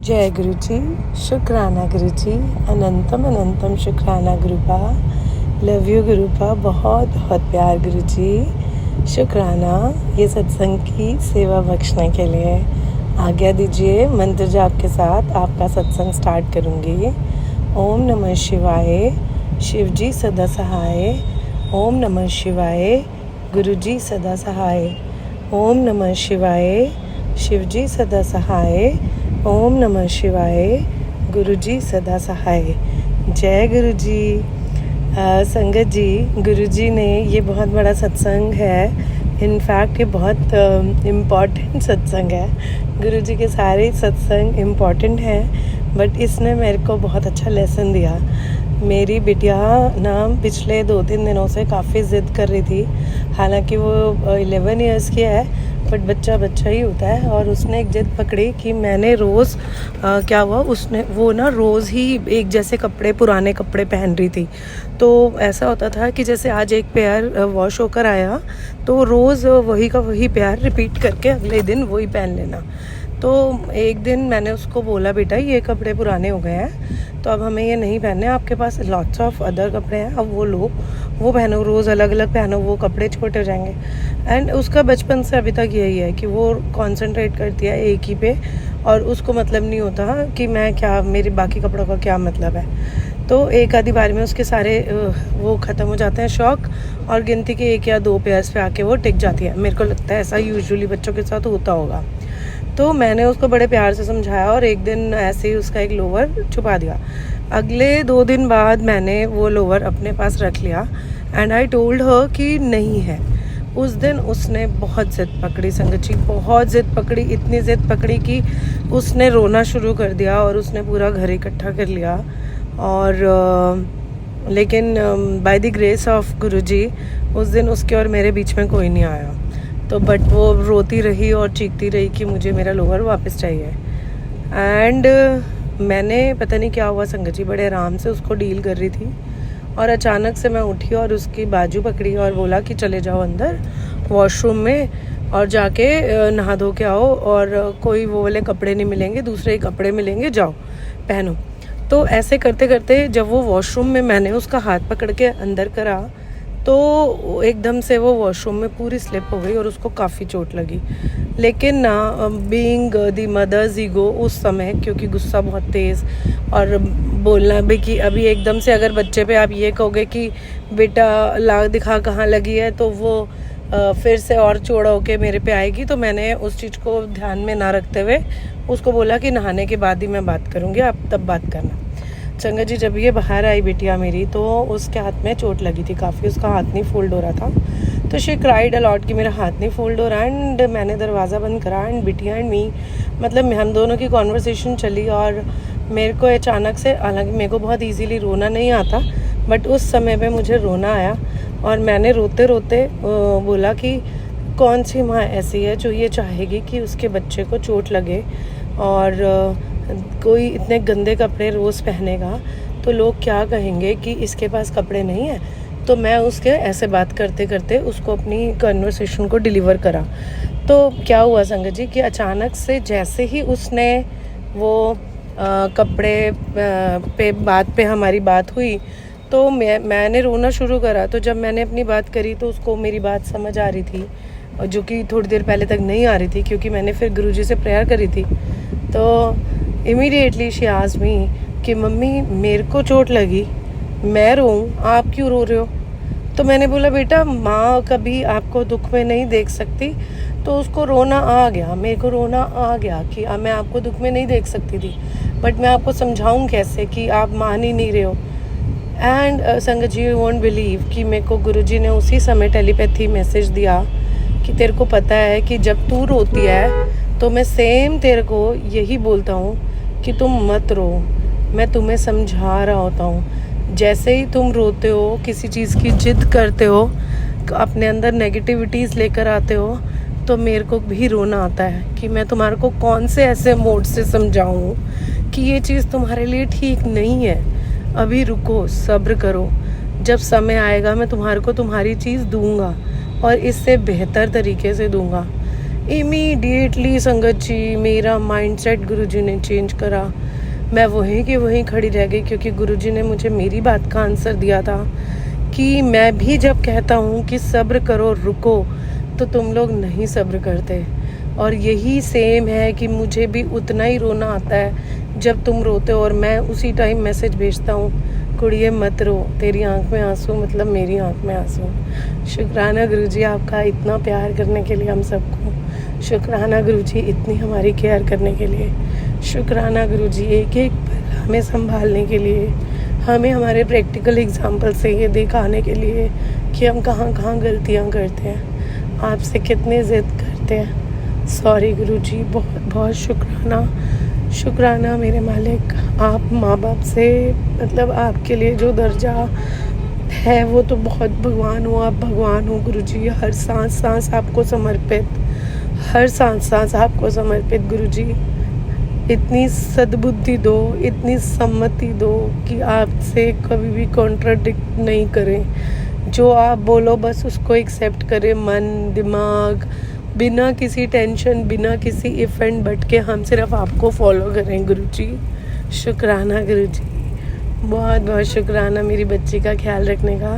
जय गुरु जी, शुक्राना गुरु जी, अनंतम अनंतम शुक्राना गुरुपा। लव यू गुरुपा, बहुत बहुत प्यार गुरु जी, शुक्राना ये सत्संग की सेवा बख्शने के लिए। आज्ञा दीजिए, मंत्र जाप के साथ आपका सत्संग स्टार्ट करूँगी। ओम नमः शिवाय, शिव जी सदा सहाय। ओम नमः शिवाय, गुरु जी सदा सहाय। ओम नमः शिवाय, शिव जी सदा सहाय। ओम नमः शिवाय, गुरु जी सदा सहाय। जय गुरु जी। संगत जी, गुरु जी ने ये बहुत बड़ा सत्संग है। इनफैक्ट ये बहुत इम्पॉर्टेंट सत्संग है। गुरु जी के सारे सत्संग इम्पॉर्टेंट हैं, बट इसने मेरे को बहुत अच्छा लेसन दिया। मेरी बिटिया ना पिछले 2-3 दिनों से काफ़ी ज़िद कर रही थी। हालांकि वो 11 इयर्स की है, बट बच्चा बच्चा ही होता है। और उसने एक जिद पकड़ी कि मैंने रोज़ क्या हुआ, उसने वो ना रोज़ ही एक जैसे कपड़े, पुराने कपड़े पहन रही थी। तो ऐसा होता था कि जैसे आज एक पेयर वॉश होकर आया तो रोज़ वही का वही पेयर रिपीट करके अगले दिन वही पहन लेना। तो एक दिन मैंने उसको बोला, बेटा ये कपड़े पुराने हो गए हैं, तो अब हमें ये नहीं पहनने। आपके पास लॉट्स ऑफ अदर कपड़े हैं, अब वो लो, वो पहनो, रोज़ अलग अलग पहनो, वो कपड़े छोटे हो जाएंगे। एंड उसका बचपन से अभी तक यही है कि वो कंसंट्रेट करती है एक ही पे, और उसको मतलब नहीं होता कि मैं क्या, मेरे बाकी कपड़ों का क्या मतलब है। तो एक आधी बार में उसके सारे वो ख़त्म हो जाते हैं शौक, और गिनती के 1 या 2 पेयर्स पे आके वो टिक जाती है। मेरे को लगता है ऐसा यूजुअली बच्चों के साथ होता होगा। तो मैंने उसको बड़े प्यार से समझाया, और एक दिन ऐसे ही उसका एक लोवर छुपा दिया। अगले 2 दिन बाद मैंने वो लोवर अपने पास रख लिया, एंड आई टोल्ड हर कि नहीं है। उस दिन उसने बहुत ज़िद पकड़ी संगत जी, बहुत ज़िद पकड़ी, इतनी ज़िद पकड़ी कि उसने रोना शुरू कर दिया, और उसने पूरा घर इकट्ठा कर लिया। और लेकिन बाय द ग्रेस ऑफ गुरु जी उस दिन उसके और मेरे बीच में कोई नहीं आया। तो बट वो रोती रही और चीखती रही कि मुझे मेरा लोवर वापस चाहिए। एंड मैंने पता नहीं क्या हुआ संगत जी, बड़े आराम से उसको डील कर रही थी, और अचानक से मैं उठी और उसकी बाजू पकड़ी और बोला कि चले जाओ अंदर वॉशरूम में, और जाके नहा धो के आओ, और कोई वो वाले कपड़े नहीं मिलेंगे, दूसरे ही कपड़े मिलेंगे, जाओ पहनो। तो ऐसे करते करते जब वो वॉशरूम में मैंने उसका हाथ पकड़ के अंदर करा, तो एकदम से वो वॉशरूम में पूरी स्लिप हो गई और उसको काफ़ी चोट लगी। लेकिन ना, बीइंग द मदर्स ईगो उस समय, क्योंकि गुस्सा बहुत तेज़, और बोलना भी कि अभी एकदम से अगर बच्चे पे आप ये कहोगे कि बेटा लाग दिखा कहाँ लगी है, तो वो फिर से और चौड़ा होके मेरे पे आएगी। तो मैंने उस चीज़ को ध्यान में ना रखते हुए उसको बोला कि नहाने के बाद ही मैं बात करूँगी, आप तब बात करना। संगत जी, जब ये बाहर आई बिटिया मेरी, तो उसके हाथ में चोट लगी थी काफ़ी, उसका हाथ नहीं फोल्ड हो रहा था। तो शी क्राइड अलॉट कि मेरा हाथ नहीं फोल्ड हो रहा। एंड मैंने दरवाज़ा बंद करा, एंड बिटिया एंड मी, मतलब हम दोनों की कॉन्वर्सेशन चली। और मेरे को अचानक से, हालांकि मेरे को बहुत ईजीली रोना नहीं आता, बट उस समय पे मुझे रोना आया, और मैंने रोते रोते बोला कि कौन सी माँ ऐसी है जो ये चाहेगी कि उसके बच्चे को चोट लगे, और कोई इतने गंदे कपड़े रोज़ पहनेगा तो लोग क्या कहेंगे कि इसके पास कपड़े नहीं है। तो मैं उसके ऐसे बात करते करते उसको अपनी कन्वर्सेशन को डिलीवर करा। तो क्या हुआ संगत जी कि अचानक से जैसे ही उसने वो कपड़े पे हमारी बात हुई, तो मैंने रोना शुरू करा। तो जब मैंने अपनी बात करी तो उसको मेरी बात समझ आ रही थी, और जो कि थोड़ी देर पहले तक नहीं आ रही थी, क्योंकि मैंने फिर गुरुजी से प्रेयर करी थी। तो इमीडिएटली शी आस्क्ड मी कि मम्मी मेरे को चोट लगी, मैं रोऊं, आप क्यों रो रहे हो? तो मैंने बोला, बेटा माँ कभी आपको दुख में नहीं देख सकती। तो उसको रोना आ गया, मेरे को रोना आ गया कि मैं आपको दुख में नहीं देख सकती थी, बट मैं आपको समझाऊं कैसे कि आप मान ही नहीं रहे हो। एंड संगत जी, यू वोंट बिलीव कि मेरे को गुरुजी ने उसी समय टेलीपैथी मैसेज दिया कि तेरे को पता है कि जब तू रोती है तो मैं सेम तेरे को यही बोलता हूँ कि तुम मत रो, मैं तुम्हें समझा रहा होता हूँ। जैसे ही तुम रोते हो, किसी चीज़ की जिद करते हो, अपने अंदर नेगेटिविटीज़ लेकर आते हो, तो मेरे को भी रोना आता है कि मैं तुम्हारे को कौन से ऐसे मोड से समझाऊँ कि ये चीज़ तुम्हारे लिए ठीक नहीं है। अभी रुको, सब्र करो, जब समय आएगा मैं तुम्हारे को तुम्हारी चीज़ दूंगा, और इससे बेहतर तरीके से दूंगा। इमीडिएटली संगत जी मेरा माइंडसेट गुरुजी ने चेंज करा। मैं वहीं की वहीं खड़ी रह गई, क्योंकि गुरुजी ने मुझे मेरी बात का आंसर दिया था कि मैं भी जब कहता हूँ कि सब्र करो रुको, तो तुम लोग नहीं सब्र करते। और यही सेम है कि मुझे भी उतना ही रोना आता है जब तुम रोते हो, और मैं उसी टाइम मैसेज भेजता हूँ, कुड़िए मत रो, तेरी आंख में आंसू मतलब मेरी आंख में आंसू। शुक्राना गुरुजी आपका इतना प्यार करने के लिए हम सबको। शुक्राना गुरुजी इतनी हमारी केयर करने के लिए। शुक्राना गुरुजी एक एक पल हमें संभालने के लिए, हमें हमारे प्रैक्टिकल एग्जाम्पल से ये दिखाने के लिए कि हम कहाँ कहाँ गलतियाँ करते हैं, आपसे कितने ज़िद करते हैं। सॉरी गुरुजी, बहुत बहुत शुक्राना। शुक्राना मेरे मालिक। आप माँ बाप से मतलब आपके लिए जो दर्जा है वो तो बहुत भगवान हो, आप भगवान हो गुरुजी। हर सांस सांस आपको समर्पित, हर सांस सांस आपको समर्पित गुरुजी। इतनी सद्बुद्धि दो, इतनी सम्मति दो कि आपसे कभी भी कॉन्ट्राडिक्ट नहीं करें। जो आप बोलो बस उसको एक्सेप्ट करें, मन दिमाग बिना किसी टेंशन, बिना किसी इफ एंड बट के हम सिर्फ आपको फॉलो करें गुरुजी। शुक्राना गुरुजी, बहुत बहुत शुक्राना मेरी बच्ची का ख्याल रखने का।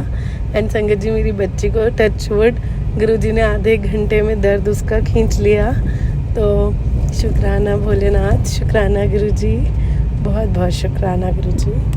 एंड संगत जी मेरी बच्ची को टचवुड गुरुजी ने आधे घंटे में दर्द उसका खींच लिया। तो शुक्राना भोलेनाथ, शुक्राना गुरुजी, बहुत बहुत शुक्राना गुरुजी।